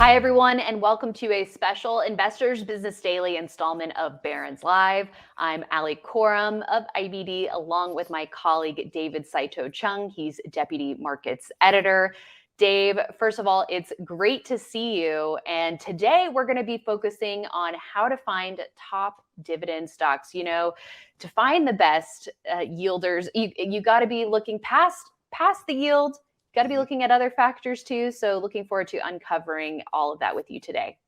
Hi, everyone, and welcome to a special Investors Business Daily installment of Barron's Live. I'm Coram of IBD, along with my colleague David Chung. He's Deputy Markets Editor. Dave, first of all, it's great to see you. And today we're going to be focusing on how to find top dividend stocks. You know, to find the best yielders, you got to be looking past the yield. Got to be looking at other factors too. So looking forward to uncovering all of that with you today.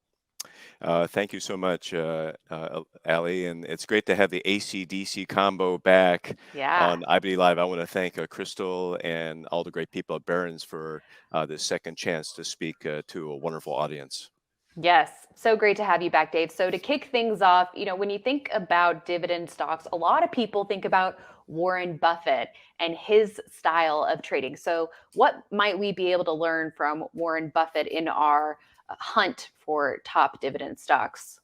Thank you so much, Ali, and it's great to have the AC/DC combo back Yeah. on IBD Live. I want to thank Crystal and all the great people at Barron's for this second chance to speak to a wonderful audience. Yes. So great to have you back, Dave. So to kick things off, when you think about dividend stocks, a lot of people think about Warren Buffett and his style of trading. So what might we be able to learn from Warren Buffett in our hunt for top dividend stocks?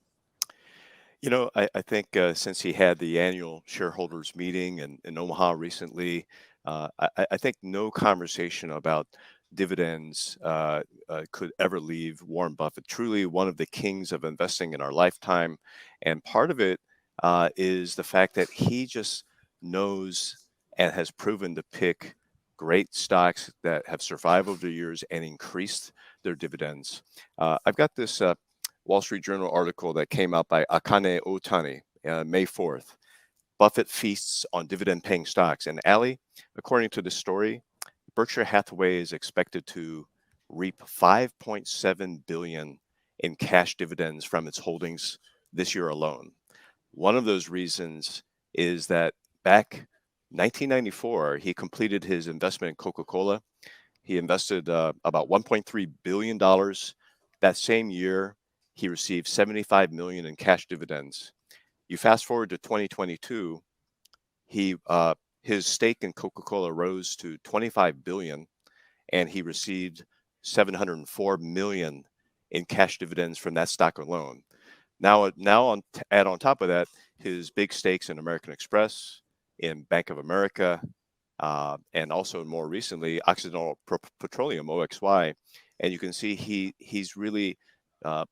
I think since he had the annual shareholders meeting in Omaha recently, I think no conversation about dividends could ever leave Warren Buffett. Truly one of the kings of investing in our lifetime. And part of it is the fact that he just knows and has proven to pick great stocks that have survived over the years and increased their dividends. I've got this Wall Street Journal article that came out by Akane Otani, May 4th. Buffett feasts on dividend-paying stocks. And Ali, according to the story, Berkshire Hathaway is expected to reap $5.7 billion in cash dividends from its holdings this year alone. One of those reasons is that back 1994, he completed his investment in Coca-Cola. He invested about $1.3 billion. That same year, he received $75 million in cash dividends. You fast forward to 2022, his stake in Coca-Cola rose to $25 billion, and he received $704 million in cash dividends from that stock alone. Add on top of that, his big stakes in American Express, in Bank of America, and also more recently, Occidental Petroleum, OXY. And you can see he's really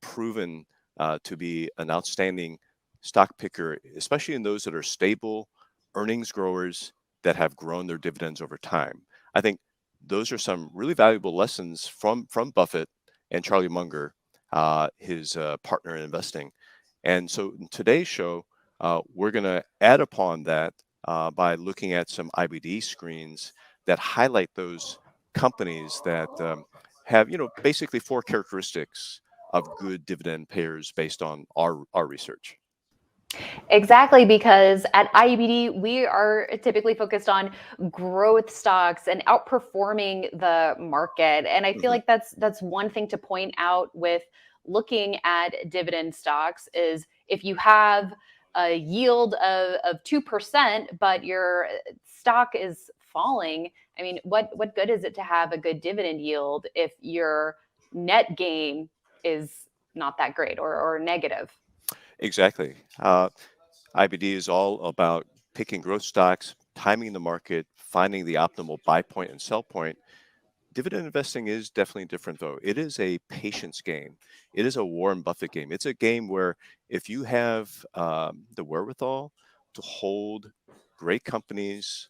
proven to be an outstanding stock picker, especially in those that are stable earnings growers that have grown their dividends over time. I think those are some really valuable lessons from Buffett and Charlie Munger, his partner in investing. And so in today's show, we're going to add upon that by looking at some IBD screens that highlight those companies that have, basically four characteristics of good dividend payers based on our research. Exactly, because at IBD, we are typically focused on growth stocks and outperforming the market. And I feel Mhm. like that's one thing to point out with looking at dividend stocks is if you have a yield of 2%, but your stock is falling, I mean, what good is it to have a good dividend yield if your net gain is not that great or negative? Exactly. IBD is all about picking growth stocks, timing the market, finding the optimal buy point and sell point. Dividend investing is definitely different, though. It is a patience game. It is a Warren Buffett game. It's a game where if you have the wherewithal to hold great companies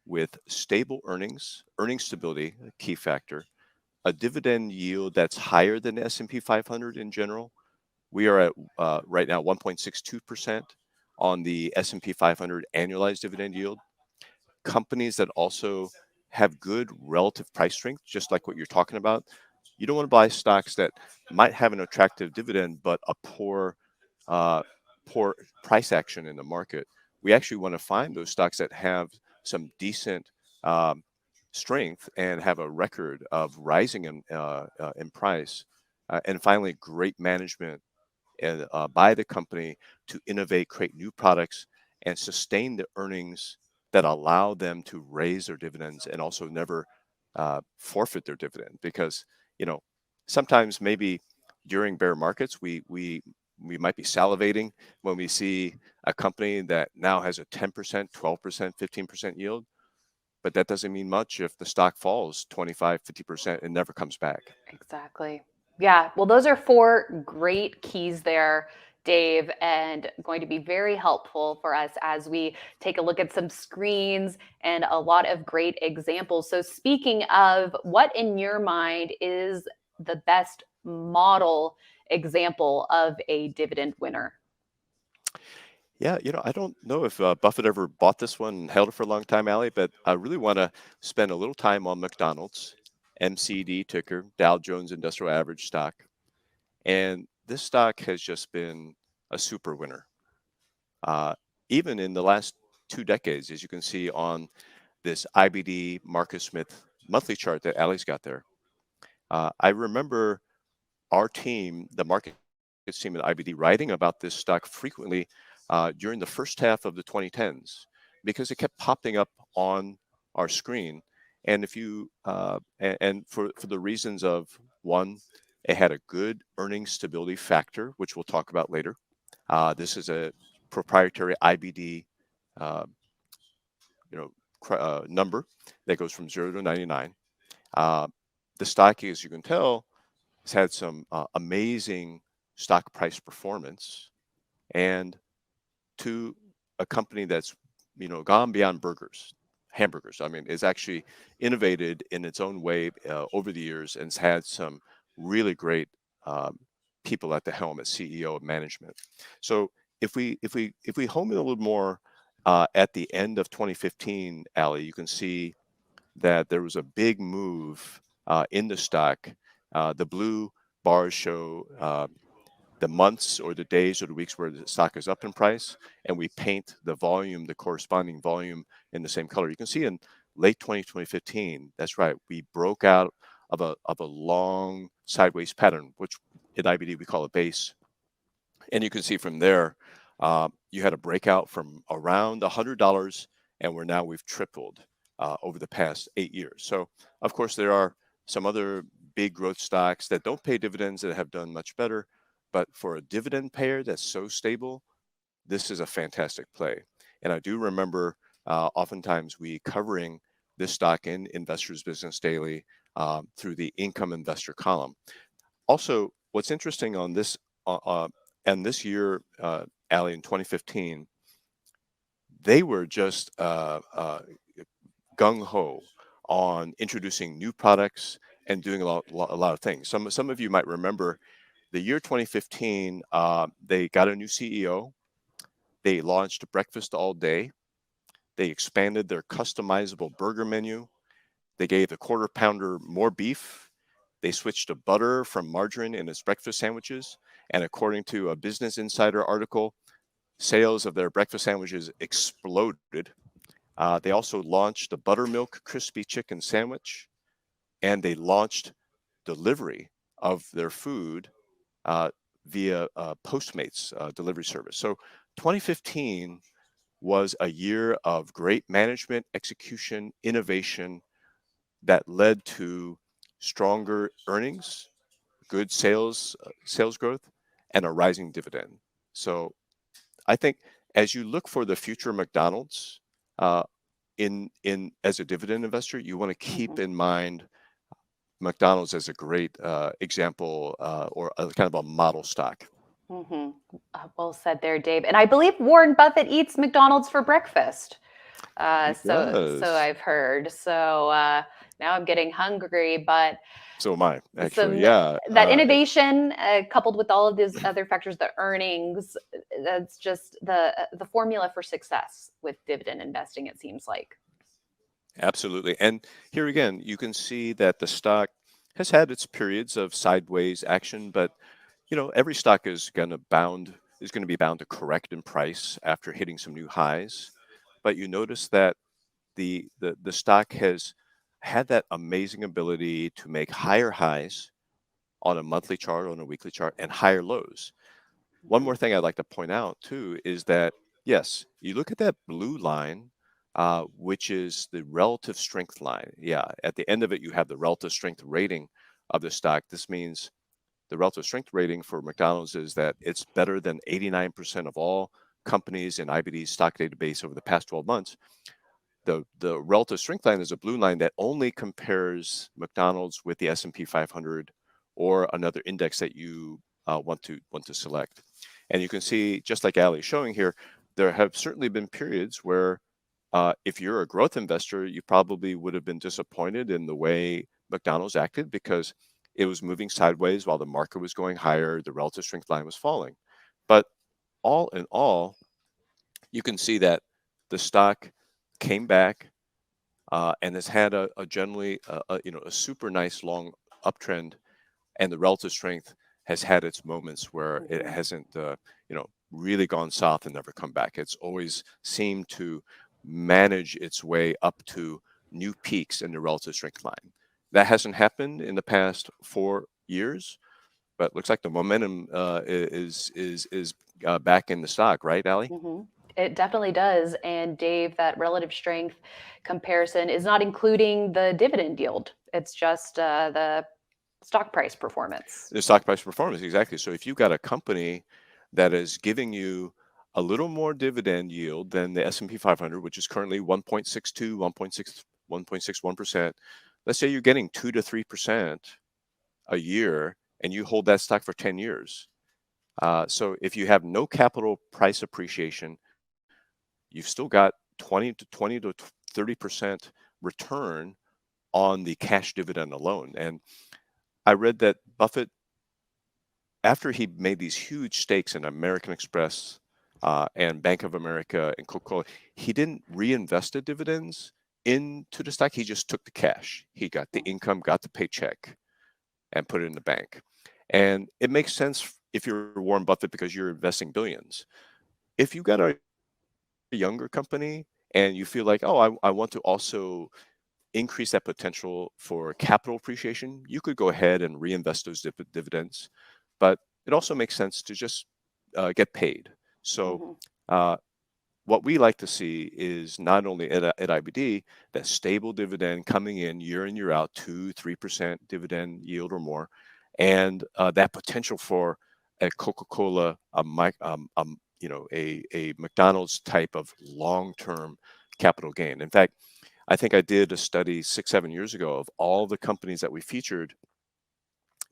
with stable earnings stability, a key factor, a dividend yield that's higher than the S&P 500 in general. We are at right now 1.62% on the S&P 500 annualized dividend yield. Companies that also have good relative price strength, just like what you're talking about. You don't want to buy stocks that might have an attractive dividend, but a uh, poor price action in the market. We actually want to find those stocks that have some decent um, strength and have a record of rising in price. And finally, great management by the company to innovate, create new products, and sustain the earnings that allow them to raise their dividends and also never forfeit their dividend. Because you know sometimes maybe during bear markets we might be salivating when we see a company that now has a 10%, 12%, 15% yield, but that doesn't mean much if the stock falls 25, 50% and never comes back. Exactly. Yeah, well, those are four great keys there, Dave, and going to be very helpful for us as we take a look at some screens and a lot of great examples. So, speaking of, what in your mind is the best model example of a dividend winner? Yeah, I don't know if Buffett ever bought this one and held it for a long time, Allie, but I really want to spend a little time on McDonald's, MCD ticker, Dow Jones Industrial Average stock. And this stock has just been a super winner. Uh, Even in the last 2 decades, as you can see on this IBD Marcus Smith monthly chart that Allie's got there. I remember our team, the market team at IBD, writing about this stock frequently during the first half of the 2010s because it kept popping up on our screen. And if you and for the reasons of, one, it had a good earnings stability factor, which we'll talk about later. This is a proprietary IBD, uh, number that goes from 0 to 99. Uh, the stock, as you can tell, has had some amazing stock price performance, and to a company that's gone beyond hamburgers. I mean, it's actually innovated in its own way over the years, and has had some really great um, people at the helm as CEO of management. So if we home in a little more at the end of 2015, Ali, you can see that there was a big move in the stock. The blue bars show the months or the days or the weeks where the stock is up in price, and we paint the volume, the corresponding volume, in the same color. You can see in late 2015, that's right, we broke out of a long sideways pattern, which in IBD we call a base. And you can see from there, you had a breakout from around $100, and we've tripled over the past 8 years. So, of course, there are some other big growth stocks that don't pay dividends that have done much better. But for a dividend payer that's so stable, this is a fantastic play. And I do remember oftentimes we covering this stock in Investors Business Daily through the income investor column. Also, what's interesting on this and this year, Ali, in 2015, they were just gung ho on introducing new products and doing a lot of things. Some of you might remember the year 2015. They got a new CEO. They launched breakfast all day. They expanded their customizable burger menu. They gave the quarter pounder more beef. They switched to butter from margarine in its breakfast sandwiches. And according to a Business Insider article, sales of their breakfast sandwiches exploded. They also launched the buttermilk crispy chicken sandwich, and they launched delivery of their food uh, via Postmates delivery service. So 2015 was a year of great management, execution, innovation that led to stronger earnings, good sales growth, and a rising dividend. So I think as you look for the future McDonald's uh, in as a dividend investor, you want to keep Mhm. in mind McDonald's as a great example or a kind of a model stock. Mm-hmm. Well said there, Dave. And I believe Warren Buffett eats McDonald's for breakfast. He So does. I've heard. So now I'm getting hungry. But So am I, actually. some Yeah. that innovation, coupled with all of these other factors, the earnings, that's just the formula for success with dividend investing. It seems like. Absolutely. And here again, you can see that the stock has had its periods of sideways action, but every stock is going to be bound to correct in price after hitting some new highs. But you notice that the stock has had that amazing ability to make higher highs on a monthly chart, on a weekly chart, and higher lows. One Mhm. more thing I'd like to point out too is that, yes, you look at that blue line, which is the relative strength line. Yeah, at the end of it, you have the relative strength rating of the stock. This means the relative strength rating for McDonald's is that it's better than 89% of all companies in IBD's stock database over the past 12 months. The relative strength line is a blue line that only compares McDonald's with the S&P 500 or another index that you want to select. And you can see, just like Ali is showing here, there have certainly been periods where if you're a growth investor, you probably would have been disappointed in the way McDonald's acted because it was moving sideways while the market was going higher, the relative strength line was falling. But all in all, you can see that the stock came back and has had a generally a super nice long uptrend, and the relative strength has had its moments where it hasn't really gone south and never come back. It's always seemed to manage its way up to new peaks in the relative strength line. That hasn't happened in the past 4 years, but looks like the momentum is back in the stock, right, Ali? It definitely does. And Dave, that relative strength comparison is not including the dividend yield. It's just the stock price performance. The stock price performance, exactly. So if you've got a company that is giving you a little more dividend yield than the S&P 500, which is currently 1.62, 1.61%, let's say you're getting 2 to 3% a year, and you hold that stock for 10 years. So if you have no capital price appreciation, you've still got 20 to 30% return on the cash dividend alone. And I read that Buffett, after he made these huge stakes in American Express and Bank of America and Coca-Cola, he didn't reinvest the dividends into the stock. He just took the cash. He got the income, got the paycheck, and put it in the bank. And it makes sense if you're Warren Buffett because you're investing billions. If you got a younger company and you feel like, oh, I want to also increase that potential for capital appreciation, you could go ahead and reinvest those dividends. But it also makes sense to just get paid. So what we like to see is not only at IBD, that stable dividend coming in year out, 2-3% dividend yield or more, and that potential for a Coca-Cola, a McDonald's type of long-term capital gain. In fact, I think I did a study 6-7 years ago of all the companies that we featured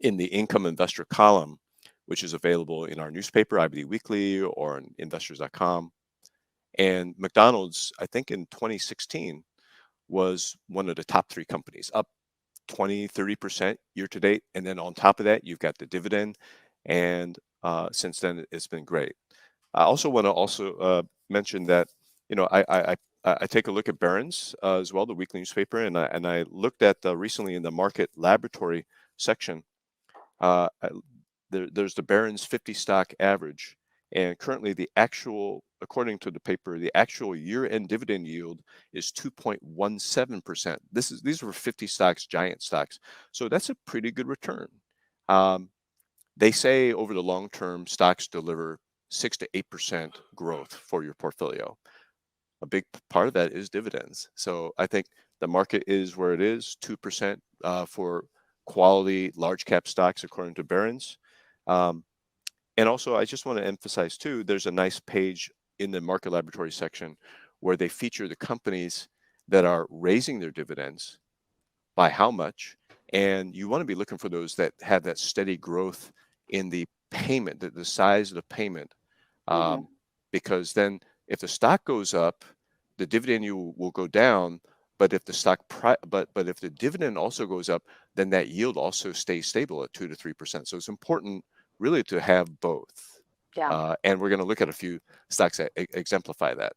in the income investor column, which is available in our newspaper, IBD Weekly, or on investors.com. And McDonald's, I think in 2016, was one of the top 3 companies, up 20-30% year to date. And then on top of that, you've got the dividend. And since then, it's been great. I also want to mention that, I take a look at Barron's as well, the weekly newspaper, and I looked at recently in the market laboratory section. There's the Barron's 50 stock average, and currently according to the paper, the actual year-end dividend yield is 2.17%. These were 50 stocks, giant stocks, so that's a pretty good return. They say over the long term, stocks deliver 6 to 8% growth for your portfolio. A big part of that is dividends. So I think the market is where it is, 2% for quality large cap stocks according to Barron's. And also, I just want to emphasize too, there's a nice page in the market laboratory section where they feature the companies that are raising their dividends, by how much, and you want to be looking for those that have that steady growth in the payment, the size of the payment, because then if the stock goes up, the dividend yield will go down. But if the but if the dividend also goes up, then that yield also stays stable at 2 to 3%. So it's important really to have both. Yeah. And we're going to look at a few stocks that exemplify that.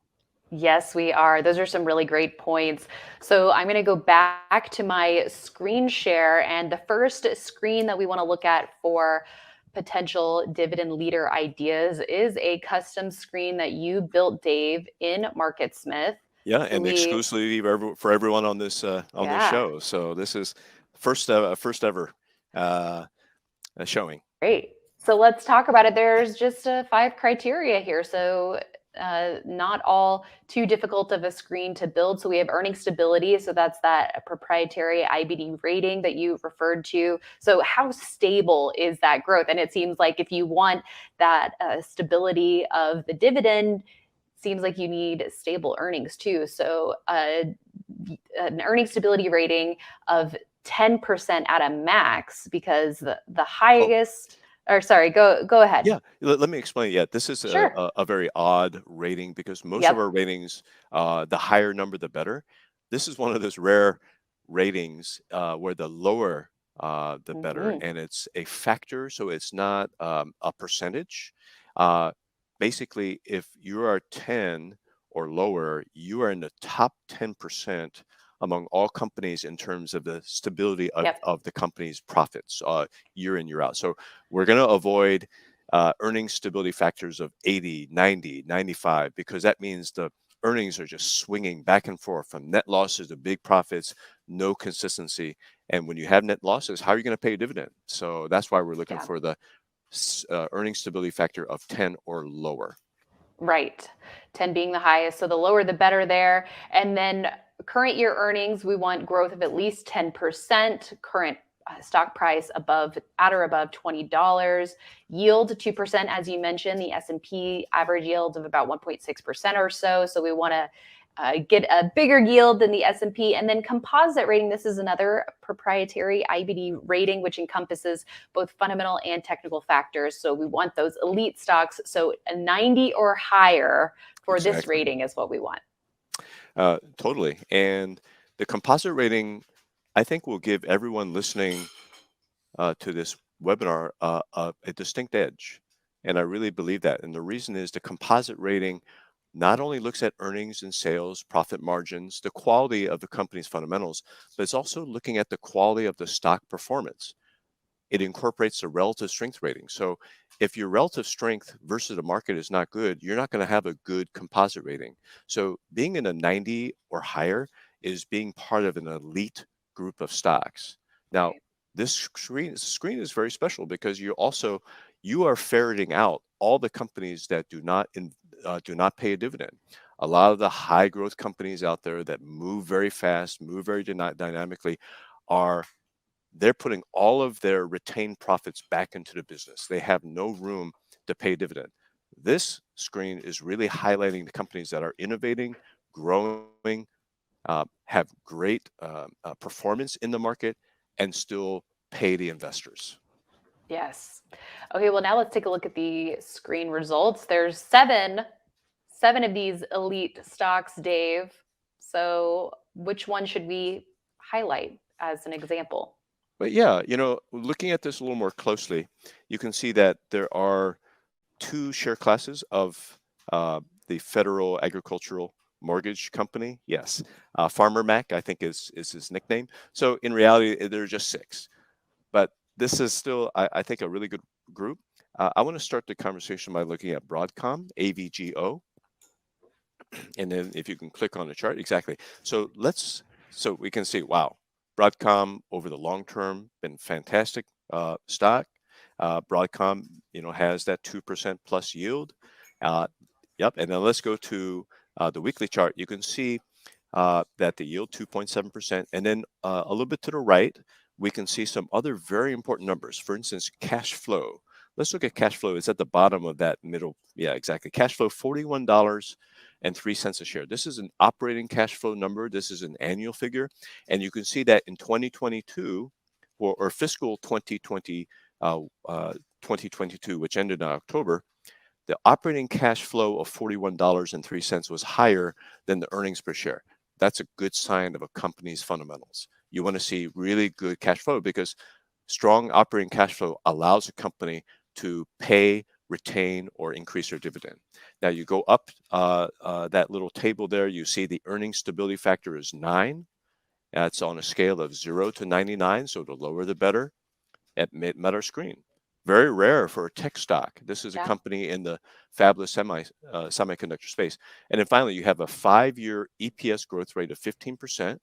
Yes, we are. Those are some really great points. So I'm going to go back to my screen share. And the first screen that we want to look at for potential dividend leader ideas is a custom screen that you built, Dave, in MarketSmith. Yeah, So and exclusively for everyone on this show. So this is first ever showing. Great. So let's talk about it. There's just 5 criteria here. So not all too difficult of a screen to build. So we have earning stability. So that's that proprietary IBD rating that you referred to. So how stable is that growth? And it seems like if you want that stability of the dividend, seems like you need stable earnings too. So an earning stability rating of 10% at a max, because the Oh, highest, or sorry, go ahead. yeah. Let me explain. Yeah, this is Sure. a very odd rating because most of Yep. our ratings, the higher number, the better. This is one of those rare ratings where the lower, the better, Hmm. and it's a factor, so it's not a percentage. Uh, Basically, if you are 10 or lower, you are in the top 10% among all companies in terms of the stability Yep. of the company's profits year in, year out. So we're going to avoid earnings stability factors of 80, 90, 95, because that means the earnings are just swinging back and forth from net losses to big profits, no consistency. And when you have net losses, how are you going to pay a dividend? So that's why we're looking Yeah. for the earnings stability factor of 10 or lower. Right. 10 being the highest. So the lower, the better there. And then current year earnings, we want growth of at least 10%, current stock price above, at or above $20, yield 2%, as you mentioned, the S&P average yield of about 1.6% or so. So we want to get a bigger yield than the S&P. And then composite rating, this is another proprietary IBD rating, which encompasses both fundamental and technical factors. So we want those elite stocks. So a 90 or higher for this Exactly. rating is what we want. Totally. And the composite rating, I think, will give everyone listening to this webinar a distinct edge. And I really believe that. And the reason is the composite rating not only looks at earnings and sales, profit margins, the quality of the company's fundamentals, but it's also looking at the quality of the stock performance. It incorporates the relative strength rating. So if your relative strength versus the market is not good, you're not going to have a good composite rating. So being in a 90 or higher is being part of an elite group of stocks. Now, Right. this screen is very special because you are ferreting out all the companies that do not pay a dividend. A lot of the high growth companies out there that move very fast, move very dynamically, are they're putting all of their retained profits back into the business. They have no room to pay dividend. This screen is really highlighting the companies that are innovating, growing, have great performance in the market, and still pay the investors. Yes. Okay, well, now let's take a look at the screen results. There's seven of these elite stocks, Dave. So which one should we highlight as an example? But yeah, looking at this a little more closely, you can see that there are two share classes of the Federal Agricultural Mortgage Company. Yes, Farmer Mac, I think is his nickname. So in reality, there are just six. But this is still, I think, a really good group. I want to start the conversation by looking at Broadcom, AVGO, and then if you can click on the chart, exactly. So we can see, wow, Broadcom over the long term been fantastic stock. Broadcom, has that 2% plus yield. Uh, yep, and then let's go to the weekly chart. You can see that the yield 2.7%, and then a little bit to the right, we can see some other very important numbers. For instance, cash flow. Let's look at cash flow. It's at the bottom of that middle. Yeah, exactly. Cash flow, $41.03 a share. This is an operating cash flow number. This is an annual figure, and you can see that in 2022 or fiscal 2022, which ended in October, the operating cash flow of $41.03 was higher than the earnings per share. That's a good sign of a company's fundamentals. You want to see really good cash flow because strong operating cash flow allows a company to pay, retain, or increase their dividend. Now you go up that little table there, you see the earnings stability factor is 9. That's on a scale of 0 to 99, so the lower the better at Meta Screen. Very rare for a tech stock. This is a Yeah. company in the fabless semiconductor space. And then finally, you have a 5-year EPS growth rate of 15%.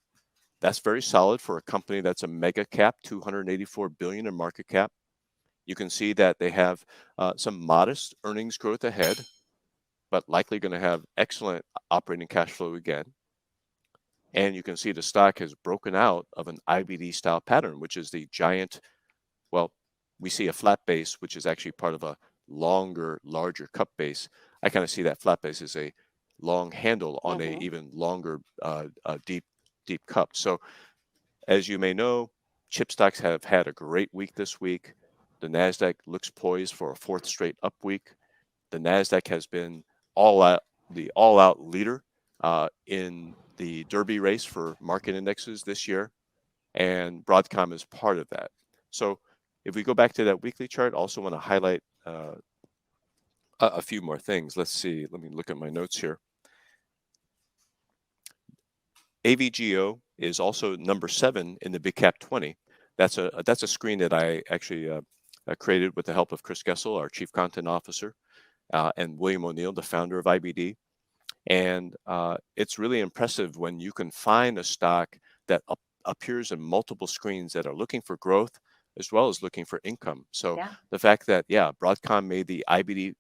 That's very solid for a company that's a mega cap, 284 billion in market cap. You can see that they have some modest earnings growth ahead, but likely going to have excellent operating cash flow again. And you can see the stock has broken out of an IBD style pattern, which is the giant. Well, we see a flat base, which is actually part of a longer, larger cup base. I kind of see that flat base as a long handle on a Hmm. even longer, deep cup. So as you may know, Chip stocks have had a great week this week. The NASDAQ looks poised for a fourth straight up week. The NASDAQ has been the all-out leader in the Derby race for market indexes this year, and Broadcom is part of that. So if we go back to that weekly chart, also want to highlight a few more things. Let's see. Let me look at my notes here. AVGO is also number 7 in the Big Cap 20. That's a screen that I actually created with the help of Chris Gessel, our Chief Content Officer, and William O'Neill, the founder of IBD. And it's really impressive when you can find a stock that appears in multiple screens that are looking for growth as well as looking for income. So the fact that, Broadcom made the IBD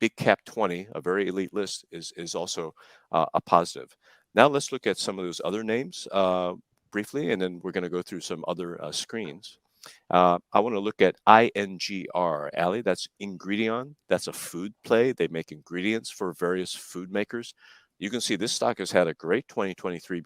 Big Cap 20, a very elite list, is also a positive. Now let's look at some of those other names briefly, and then we're going to go through some other screens. I want to look at INGR, Ali. That's Ingredion. That's a food play. They make ingredients for various food makers. You can see this stock has had a great 2023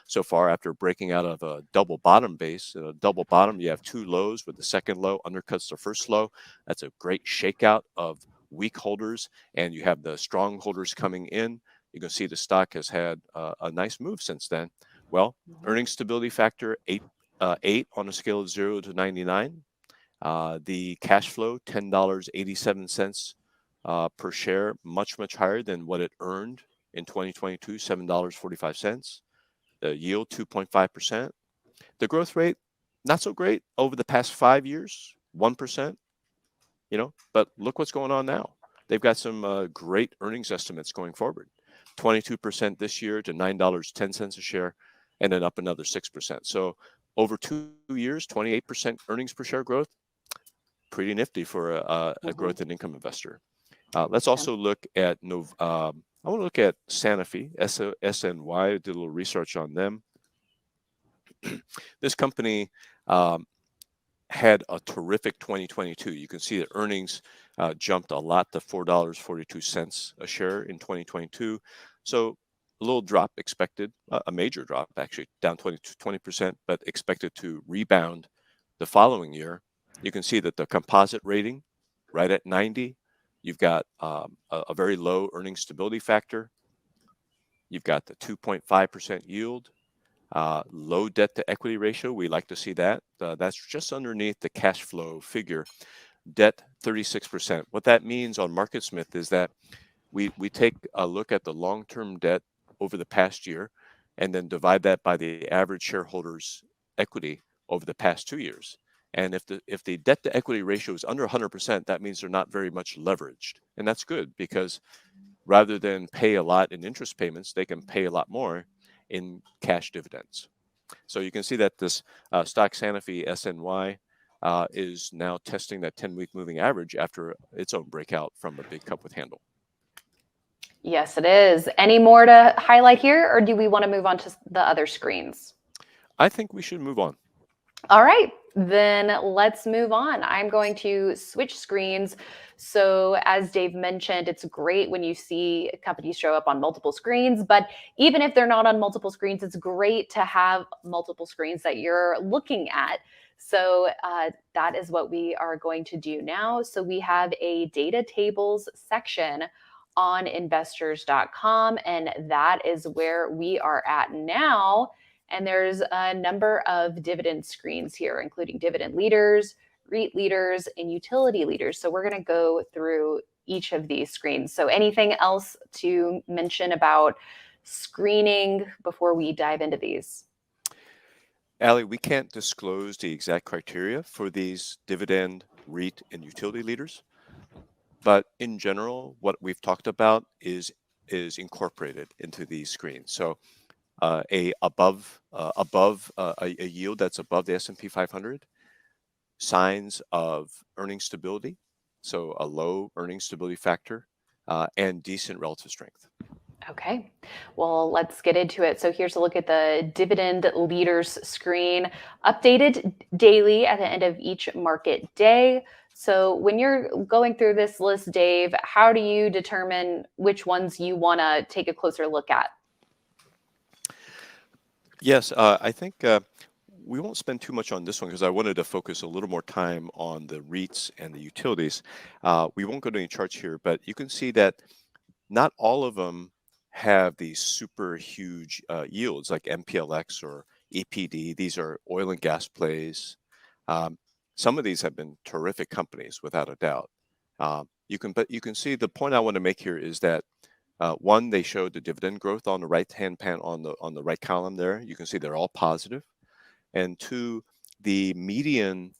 so far after breaking out of a double bottom base. In a double bottom, you have 2 lows with the second low undercuts the first low. That's a great shakeout of weak holders, and you have the strong holders coming in. You can see the stock has had a nice move since then. Well, earnings stability factor 8 on a scale of 0 to 99. The cash flow $10.87 per share, much higher than what it earned in 2022, $7.45. The yield 2.5%. The growth rate not so great over the past 5 years, 1%. But look what's going on now. They've got some great earnings estimates going forward. 22% this year to $9.10 a share, and then up another 6%. So over 2 years, 28% earnings per share growth. Pretty nifty for a growth and income investor. Let's also look at I want to look at Sanofi, SNY. I did a little research on them. This company had a terrific 2022. You can see that earnings jumped a lot to $4.42 a share in 2022. So a little drop expected, a major drop actually, down 20%, but expected to rebound the following year. You can see that the composite rating right at 90. You've got a very low earnings stability factor. You've got the 2.5% yield. Low debt to equity ratio. We like to see that. That's just underneath the cash flow figure. Debt 36%. What that means on MarketSmith is that we take a look at the long-term debt over the past year and then divide that by the average shareholders' equity over the past 2 years. And if the debt to equity ratio is under 100%, that means they're not very much leveraged. And that's good because rather than pay a lot in interest payments, they can pay a lot more in cash dividends. So you can see that this stock Sanofi SNY is now testing that 10-week moving average after its own breakout from a big cup with handle. Yes, it is. Any more to highlight here, or do we want to move on to the other screens? I think we should move on. All right, then let's move on. I'm going to switch screens. So as Dave mentioned, it's great when you see companies show up on multiple screens, but even if they're not on multiple screens, it's great to have multiple screens that you're looking at. So that is what we are going to do now. So we have a data tables section on investors.com, and that is where we are at now. And there's a number of dividend screens here, including dividend leaders, REIT leaders, and utility leaders. So we're going to go through each of these screens. So anything else to mention about screening before we dive into these? Ali, we can't disclose the exact criteria for these dividend, REIT, and utility leaders. But in general, what we've talked about is incorporated into these screens. So a yield that's above the S&P 500, signs of earnings stability, so a low earnings stability factor, and decent relative strength. Okay, well, let's get into it. So here's a look at the dividend leaders screen, updated daily at the end of each market day. So when you're going through this list, Dave, how do you determine which ones you want to take a closer look at? Yes, I think we won't spend too much on this one because I wanted to focus a little more time on the REITs and the utilities. We won't go to any charts here, but you can see that not all of them have these super huge yields like MPLX or EPD. These are oil and gas plays. Um, some of these have been terrific companies, without a doubt. But you can see the point I want to make here is that one, they showed the dividend growth on the right-hand pan on the right column there. You can see they're all positive. And two, the median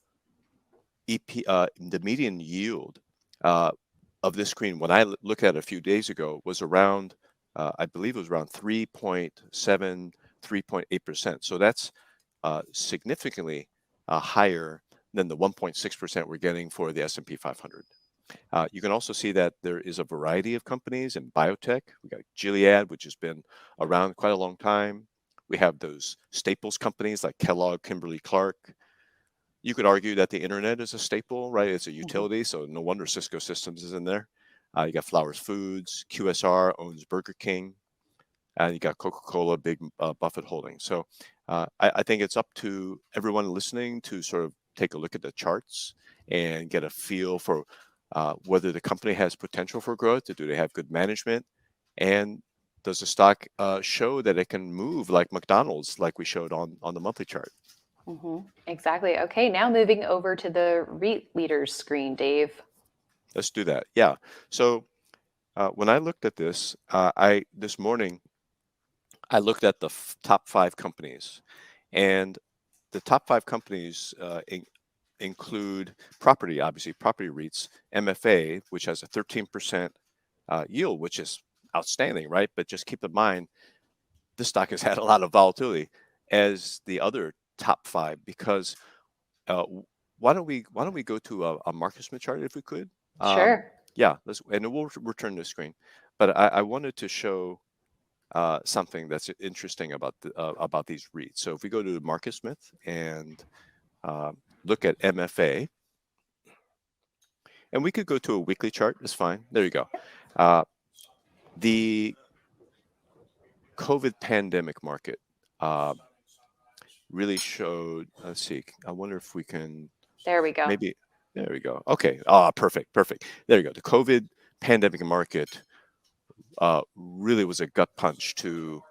the median yield of this screen, when I looked at it a few days ago, was around, I believe it was around 3.7, 3.8%. So that's significantly higher than the 1.6% we're getting for the S&P 500. You can also see that there is a variety of companies in biotech. We got Gilead, which has been around quite a long time. We have those staples companies like Kellogg, Kimberly-Clark. You could argue that the internet is a staple, right? It's a utility, so no wonder Cisco Systems is in there. You got Flowers Foods, QSR owns Burger King, and you got Coca-Cola, big Buffett holding. So I think it's up to everyone listening to sort of take a look at the charts and get a feel for whether the company has potential for growth. Do they have good management? And does the stock show that it can move like McDonald's, like we showed on the monthly chart? Exactly. Okay, now moving over to the REIT leaders screen, Dave. Let's do that. Yeah. So when I looked at this, this morning, I looked at the top 5 companies, and the top 5 companies include property, obviously property REITs, MFA, which has a 13% yield, which is outstanding, right? But just keep in mind, this stock has had a lot of volatility as the other top 5, because why don't we go to a Marcus Smith chart if we could? Sure. Yeah, and we'll return to the screen. But I wanted to show something that's interesting about these REITs. So if we go to Marcus Smith and look at MFA, and we could go to a weekly chart. That's fine. There you go. The COVID pandemic market really showed. Let's see. I wonder if we can. There we go. Maybe. There we go. Okay. Perfect. There you go. The COVID pandemic market really was a gut punch to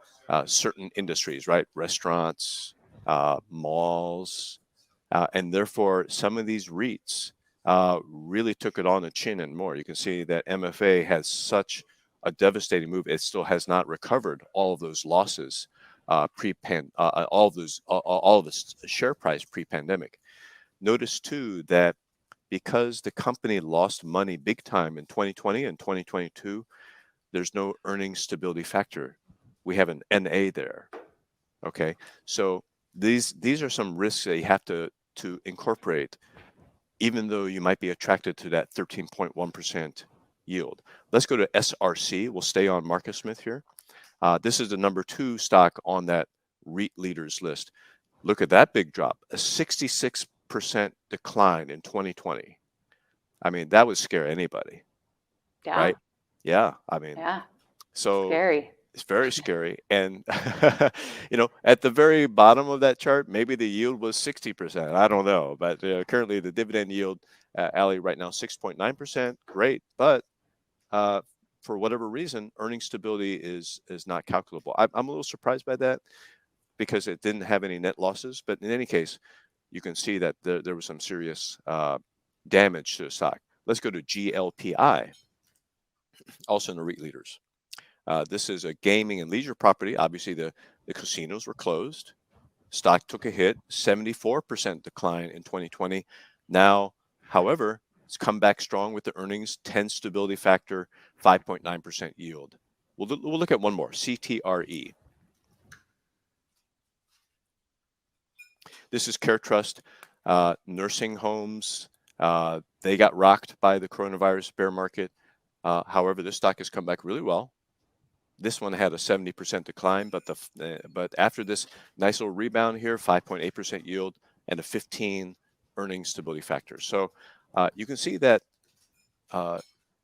certain industries, right? Restaurants, malls, and therefore some of these REITs really took it on the chin and more. You can see that MFA has such a devastating move. It still has not recovered all of those losses all of the share price pre-pandemic. Notice too that because the company lost money big time in 2020 and 2022, there's no earnings stability factor. We have an NA there. Okay, so these are some risks that you have to incorporate, even though you might be attracted to that 13.1% yield. Let's go to SRC. We'll stay on Marcus Smith here. This is the number 2 stock on that REIT leaders list. Look at that big drop, a 66% decline in 2020. I mean, that would scare anybody, right? Yeah, I mean, so scary. It's very scary. And, at the very bottom of that chart, maybe the yield was 60%. I don't know. But currently the dividend yield, Ali, right now, 6.9%. Great. But for whatever reason, earnings stability is not calculable. I'm a little surprised by that because it didn't have any net losses. But in any case, you can see that there was some serious damage to the stock. Let's go to GLPI, also in the REIT leaders. This is a gaming and leisure property. Obviously, the casinos were closed. Stock took a hit, 74% decline in 2020. Now, however, it's come back strong with the earnings, 10 stability factor, 5.9% yield. We'll look at one more, CTRE. This is CareTrust, nursing homes. They got rocked by the coronavirus bear market. However, this stock has come back really well. This one had a 70% decline, but after this nice little rebound here, 5.8% yield and a 15 earnings stability factor. So you can see that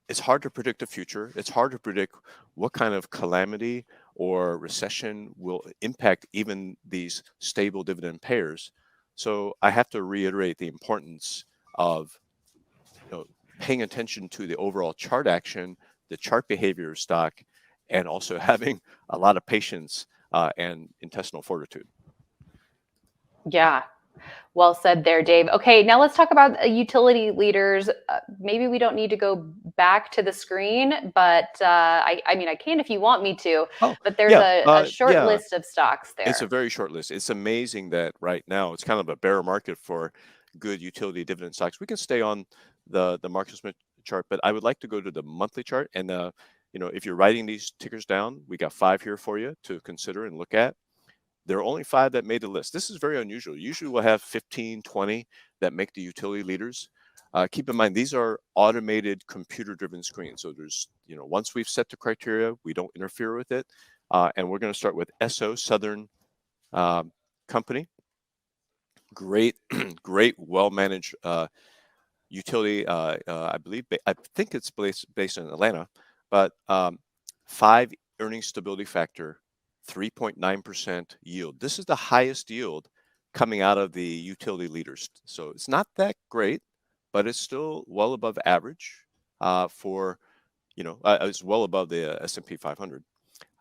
it's hard to predict the future. It's hard to predict what kind of calamity or recession will impact even these stable dividend payers. So I have to reiterate the importance of paying attention to the overall chart action, the chart behavior of stock, and also having a lot of patience and intestinal fortitude. Yeah. Well said there, Dave. Okay, now let's talk about utility leaders. Maybe we don't need to go back to the screen, but I mean, I can if you want me to, Oh, but there's yeah, a short yeah. list of stocks It's a there. very short list. It's amazing that right now it's kind of a bear market for good utility dividend stocks. We can stay on the Marcus Smith chart, but I would like to go to the monthly chart. And if you're writing these tickers down, we got 5 here for you to consider and look at. There are only 5 that made the list. This is very unusual. Usually we'll have 15, 20 that make the utility leaders. Keep in mind, these are automated computer-driven screens. So there's, once we've set the criteria, we don't interfere with it. And we're going to start with SO, Southern Company. Great, great, well-managed utility. I think it's based in Atlanta, but 5 earnings stability factor, 3.9% yield. This is the highest yield coming out of the utility leaders. So it's not that great, but it's still well above average it's well above the S&P 500.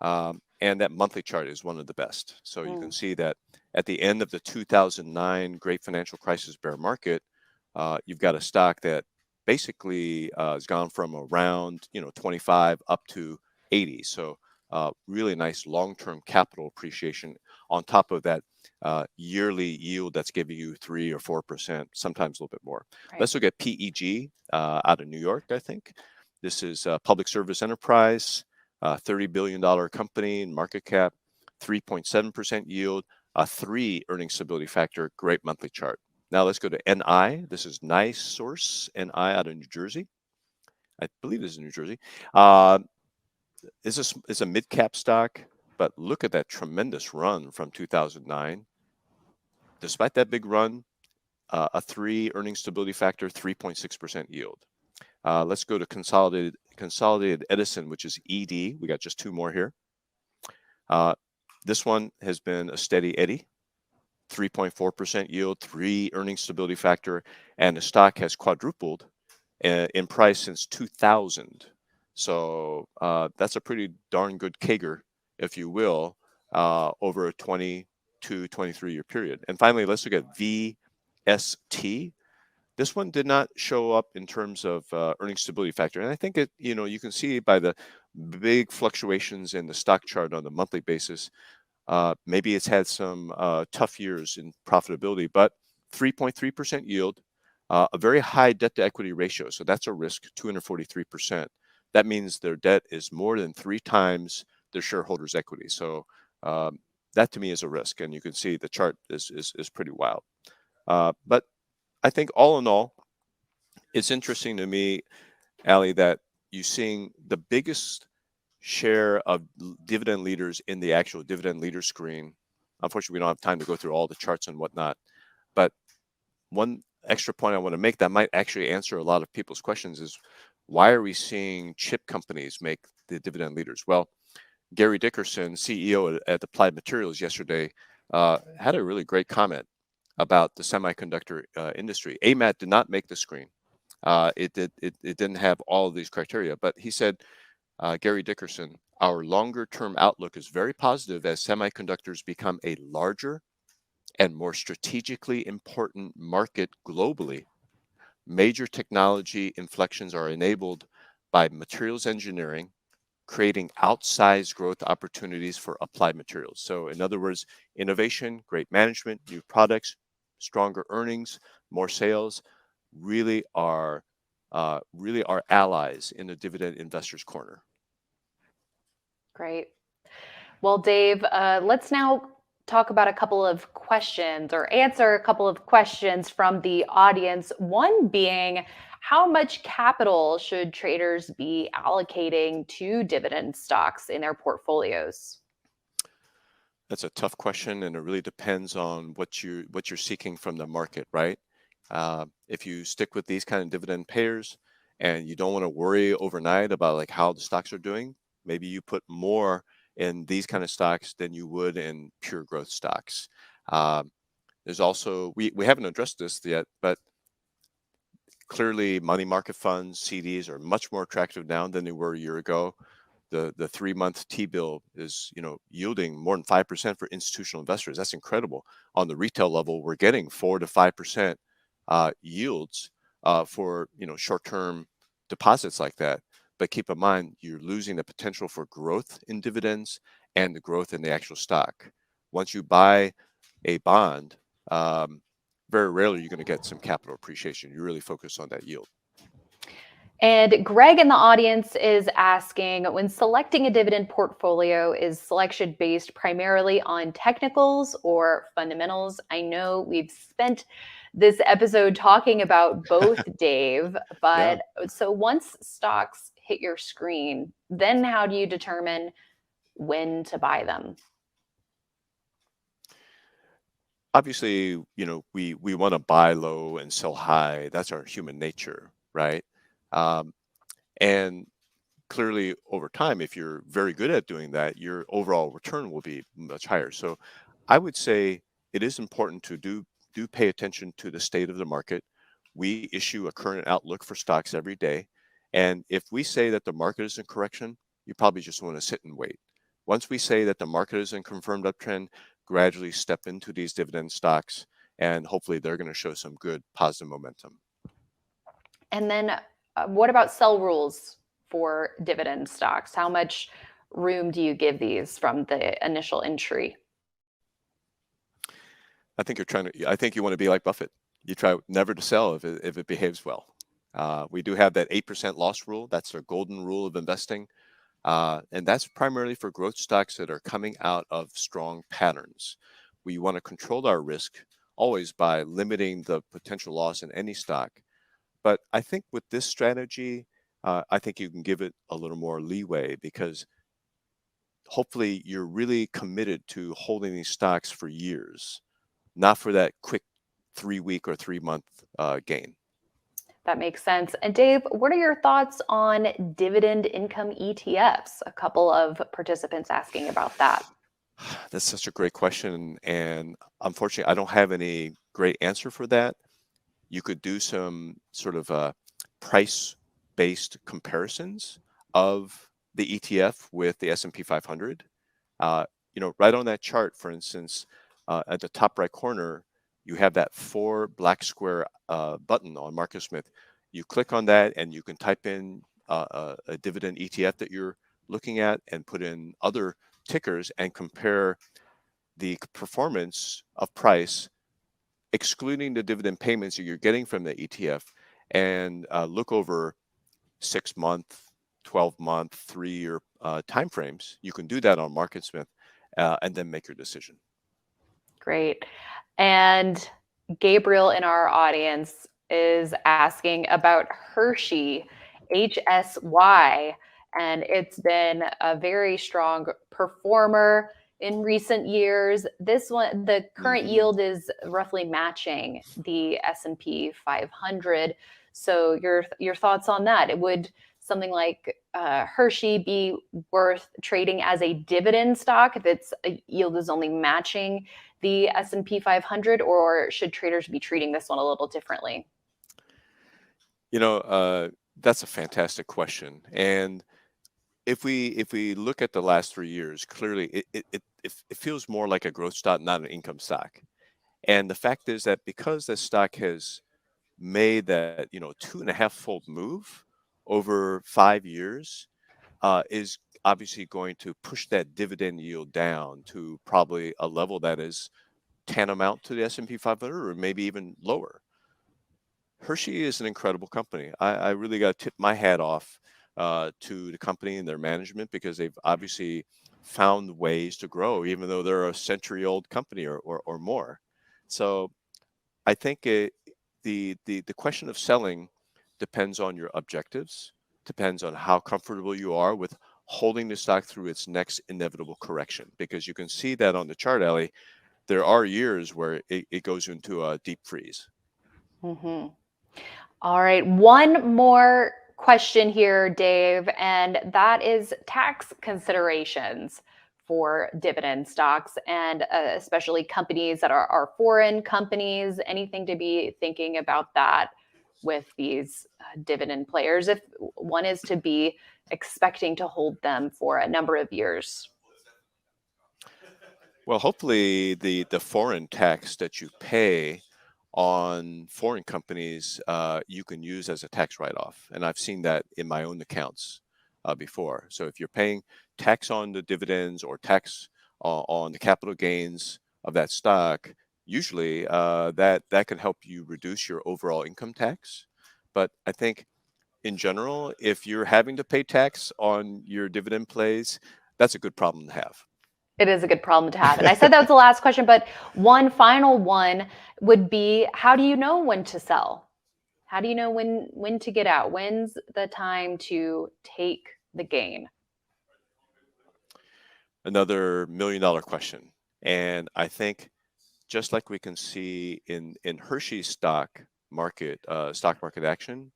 And that monthly chart is one of the best. So you can see that at the end of the 2009 great financial crisis bear market, you've got a stock that basically has gone from around 25 up to 80. So really nice long-term capital appreciation on top of that yearly yield that's giving you 3 or 4%, sometimes a little bit more. Right. Let's look at PEG out of New York, I think. This is a public service enterprise, $30 billion company, market cap, 3.7% yield, a 3 earnings stability factor, great monthly chart. Now let's go to NI. This is Nice Source, NI out of New Jersey. I believe this is New Jersey. It's a mid-cap stock, but look at that tremendous run from 2009. Despite that big run, a 3 earnings stability factor, 3.6% yield. Let's go to Consolidated Edison, which is ED. We got just 2 more here. This one has been a steady Eddie, 3.4% yield, 3 earnings stability factor, and the stock has quadrupled in price since 2000. So that's a pretty darn good CAGR, if you will, over a 22, 23-year period. And finally, let's look at VST. This one did not show up in terms of earnings stability factor. And I think you can see by the big fluctuations in the stock chart on the monthly basis, maybe it's had some tough years in profitability, but 3.3% yield, a very high debt to equity ratio. So that's a risk, 243%. That means their debt is more than 3 times their shareholders' equity. So that to me is a risk. And you can see the chart is pretty wild. But I think all in all, it's interesting to me, Ali, that you're seeing the biggest share of dividend leaders in the actual dividend leader screen. Unfortunately, we don't have time to go through all the charts and whatnot. But one extra point I want to make that might actually answer a lot of people's questions is, why are we seeing chip companies make the dividend leaders? Well, Gary Dickerson, CEO at Applied Materials yesterday, had a really great comment about the semiconductor industry. AMAT did not make the screen. It didn't have all of these criteria, but he said, Gary Dickerson, our longer term outlook is very positive as semiconductors become a larger and more strategically important market globally. Major technology inflections are enabled by materials engineering, creating outsized growth opportunities for Applied Materials. So in other words, innovation, great management, new products, stronger earnings, more sales, really are allies in the dividend investors corner. Great. Well, Dave, let's now talk about a couple of questions or answer a couple of questions from the audience. One being, how much capital should traders be allocating to dividend stocks in their portfolios? That's a tough question, and it really depends on what you're seeking from the market, right? If you stick with these kind of dividend payers and you don't want to worry overnight about like how the stocks are doing, maybe you put more in these kind of stocks than you would in pure growth stocks. is also, we haven't addressed this yet, but clearly money market funds, CDs are much more attractive now than they were a year ago. The 3-month T-bill is, yielding more than 5% for institutional investors. That's incredible. On the retail level, we're getting 4 to 5% yields for, short-term deposits like that. But keep in mind, you're losing the potential for growth in dividends and the growth in the actual stock. Once you buy a bond, very rarely you're going to get some capital appreciation. You really focus on that yield. And Greg in the audience is asking, when selecting a dividend portfolio, is selection based primarily on technicals or fundamentals? I know we've spent this episode talking about both, Dave, Yeah. but so once stocks hit your screen, then how do you determine when to buy them? Obviously, we want to buy low and sell high. That's our human nature, right? Um, and clearly, over time, if you're very good at doing that, your overall return will be much higher. So, I would say it is important to do pay attention to the state of the market. We issue a current outlook for stocks every day, and if we say that the market is in correction, you probably just want to sit and wait. Once we say that the market is in confirmed uptrend, gradually step into these dividend stocks, and hopefully they're going to show some good positive momentum. And then what about sell rules for dividend stocks? How much room do you give these from the initial entry? I think you want to be like Buffett. You try never to sell if it behaves well. We do have that 8% loss rule. That's a golden rule of investing. And that's primarily for growth stocks that are coming out of strong patterns. We want to control our risk always by limiting the potential loss in any stock. But I think with this strategy, I think you can give it a little more leeway because hopefully you're really committed to holding these stocks for years, not for that quick 3-week or 3-month gain. That makes sense. And Dave, what are your thoughts on dividend income ETFs? A couple of participants asking about that. That's such a great question. And unfortunately, I don't have any great answer for that. You could do some sort of price-based comparisons of the ETF with the S&P 500. Right on that chart, for instance, at the top right corner, you have that 4 black square button on Marcus Smith. You click on that and you can type in a dividend ETF that you're looking at and put in other tickers and compare the performance of price, excluding the dividend payments that you're getting from the ETF, and look over 6-month, 12-month, 3-year timeframes. You can do that on Market Smith and then make your decision. Great. And Gabriel in our audience is asking about Hershey, HSY, and it's been a very strong performer in recent years. This one, the current Mhm. yield is roughly matching the S&P 500. So your thoughts on that? It would something like Hershey be worth trading as a dividend stock if its yield is only matching the S&P 500, or should traders be treating this one a little differently? That's a fantastic question. And if we look at the last 3 years, clearly it feels more like a growth stock, not an income stock. And the fact is that because the stock has made that 2.5-fold move over 5 years, is obviously going to push that dividend yield down to probably a level that is tantamount to the S&P 500 or maybe even lower. Hershey is an incredible company. I really got to tip my hat off to the company and their management because they've obviously found ways to grow, even though they're a century-old company or more. So I think the question of selling depends on your objectives, depends on how comfortable you are with holding the stock through its next inevitable correction. Because you can see that on the chart, Ellie, there are years where it goes into a deep freeze. Mm-hmm. All right, one more question here, Dave, and that is tax considerations for dividend stocks, and especially companies that are foreign companies? Anything to be thinking about that with these dividend players if one is to be expecting to hold them for a number of years? Well, hopefully the foreign tax that you pay on foreign companies, you can use as a tax write-off, and I've seen that in my own accounts before. So if you're paying tax on the dividends or tax on the capital gains of that stock, usually that can help you reduce your overall income tax. But I think in general, if you're having to pay tax on your dividend plays, that's a good problem to have. It is a good problem to have. And I said that was the last question, but one final one would be, how do you know when to sell? How do you know when to get out? When's the time to take the gain? Another $1 million question. And I think just like we can see in Hershey's stock market action,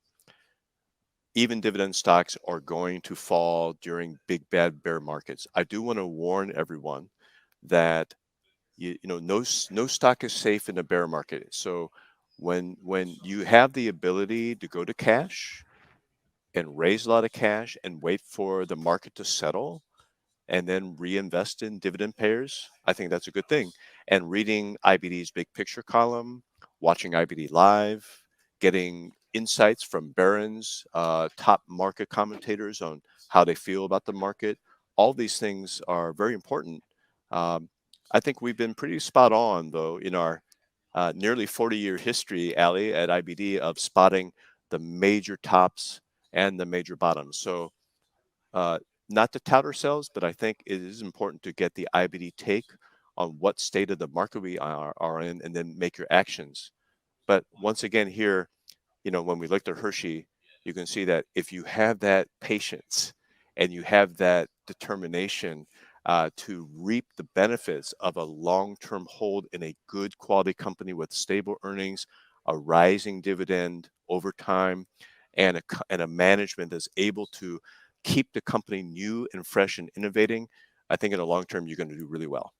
even dividend stocks are going to fall during big bad bear markets. I do want to warn everyone that no stock is safe in a bear market. So when you have the ability to go to cash and raise a lot of cash and wait for the market to settle and then reinvest in dividend payers, I think that's a good thing. And reading IBD's big picture column, watching IBD live, getting insights from Barron's top market commentators on how they feel about the market, all these things are very important. Um, I think we've been pretty spot on, though, in our nearly 40-year history, Ali, at IBD of spotting the major tops and the major bottoms. So uh, not to tout ourselves, but I think it is important to get the IBD take on what state of the market we are in and then make your actions. But once again, here, when we looked at Hershey, you can see that if you have that patience and you have that determination to reap the benefits of a long-term hold in a good quality company with stable earnings, a rising dividend over time, and a management that's able to keep the company new and fresh and innovating, I think in the long term, you're going to do really well.